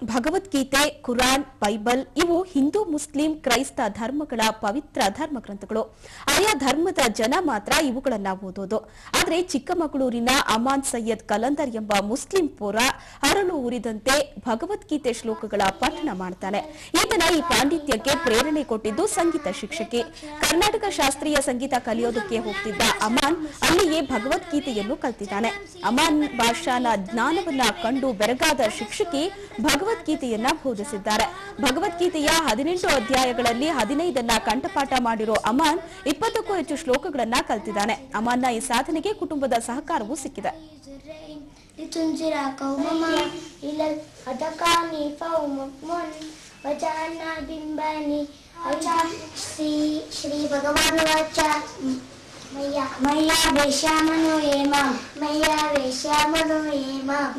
Bhagavad Gita, Quran, Bible ಇವು Hindu, Muslim, ಕ್ರೈಸ್ತ ಧರ್ಮಗಳ ಪವಿತ್ರ ಧರ್ಮಗ್ರಂಥಗಳು. ಆಯಾ ಧರ್ಮದ ಜನ ಮಾತ್ರ ಇವುಗಳನ್ನ ಓದೋದು. ಆದರೆ ಚಿಕ್ಕಮಗಳೂರಿನ ಅಮಾನ್ ಸೈಯದ್ ಕಲಂದರ್ ಎಂಬ ಮುಸ್ಲಿಂ ಪೌರ ಅರಳು ಉರಿದಂತೆ ಭಗವದ್ಗೀತೆ ಶ್ಲೋಕಗಳ ಪಠಣ ಮಾಡ್ತಾನೆ. ಈತನ ಈ ಪಾಂಡಿತ್ಯಕ್ಕೆ ಪ್ರೇರಣೆ ಕೊಟ್ಟಿದ್ದು ಸಂಗೀತ ಶಿಕ್ಷಕಿ. ಕರ್ನಾಟಕ ಶಾಸ್ತ್ರೀಯ ಸಂಗೀತ ಕಲಿಯೋದಕ್ಕೆ ಹೋಗ್ತಿದ್ದ ಅಮಾನ್ ಅಲ್ಲಿಯೇ ಭಗವದ್ಗೀತೆಯನ್ನು ಕಲ್ತಿದ್ದಾನೆ. ಅಮಾನ್ ಬಾಷಾನ ಜ್ಞಾನವನ್ನ ಕಂಡು ಬೆರಗಾದ ಶಿಕ್ಷಕಿ ಭಗವದ್ಗೀತೆಯನ್ನ ಬೋಧಿಸಿದ್ದಾರೆ. ಭಗವದ್ಗೀತೆಯ 18 ಅಧ್ಯಾಯಗಳಲ್ಲಿ 15 ಕಂಠಪಾಠ ಮಾಡಿರೋ ಅಮಾನ್ 20ಕ್ಕೂ ಹೆಚ್ಚು ಶ್ಲೋಕಗಳನ್ನ ಕಲ್ತಿದ್ದಾನೆ. ಅಮಾನ್ನ ಈ ಸಾಧನೆಗೆ ಕುಟುಂಬದ ಸಹಕಾರವೂ ಸಿಕ್ಕಿದೆ. ಶ್ರೀ ಭಗವಾನ್ ವಾಚ ಮಯ್ಯ ವೇಶ್ಯಾಮನೋ ಏಮಾಂ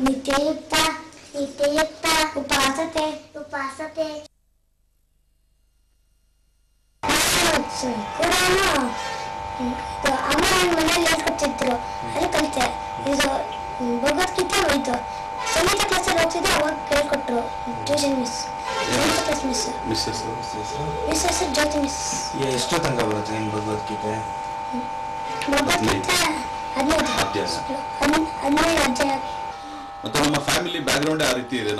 ನಿತ್ಯಯುಕ್ತ ಉಪಾಸತೆ ಅಮ್ಮ ಮನೆಯಲ್ಲಿ ಹೇಳ್ಕೊಡ್ತಿದ್ರು, ಅಲ್ಲಿ ಕಲಿತೆ. ಇದು ಭಗವದ್ಗೀತೆ ಹೋಯ್ತು. ಸಂಗೀತ ಕ್ಲಾಸಲ್ಲಿ ಹೋಗ್ತಿದ್ದೆ, ಅವಾಗ ಕೇಳ್ಕೊಟ್ರು ಟ್ಯೂಷನ್ ಮಿಸ್, ಮಿಸ್ ಜ್ಯೋತಿ ಮಿಸ್. ಎಷ್ಟು ತನಕ ಬರುತ್ತೆ ನಿಮ್ಮ ಭಗವದ್ಗೀತೆ? 15 ಅಧ್ಯಾಯ. ಮತ್ತೆ ನಮ್ಮ ಫ್ಯಾಮಿಲಿ ಬ್ಯಾಕ್ ಗ್ರೌಂಡ್ ಆ ರೀತಿ ಇದೆ.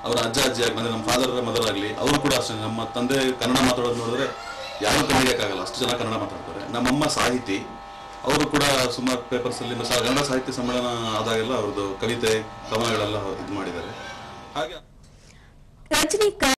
ಅವರ ಅಜ್ಜ ಅಜ್ಜಿ ಆಗಲಿ, ನಮ್ಮ ಫಾದರ್ ಮದರ್ ಆಗಲಿ, ಅವರು ಕೂಡ ಅಷ್ಟೇ. ನಮ್ಮ ತಂದೆ ಕನ್ನಡ ಮಾತಾಡೋದು ನೋಡಿದ್ರೆ ಯಾರು ಕನ್ನಡಿಯಕ್ಕಾಗಲ್ಲ, ಅಷ್ಟು ಜನ ಕನ್ನಡ ಮಾತಾಡ್ತಾರೆ. ನಮ್ಮಮ್ಮ ಸಾಹಿತಿ, ಅವರು ಕೂಡ ಸುಮಾರು ಪೇಪರ್ಸ್ ಅಲ್ಲಿ ಕನ್ನಡ ಸಾಹಿತ್ಯ ಸಮ್ಮೇಳನ ಆದಾಗೆಲ್ಲ ಅವ್ರದ್ದು ಕವಿತೆ ಕವನಗಳೆಲ್ಲ ಇದು ಮಾಡಿದ್ದಾರೆ. ಹಾಗೆ ರಜನಿಕಾಂತ್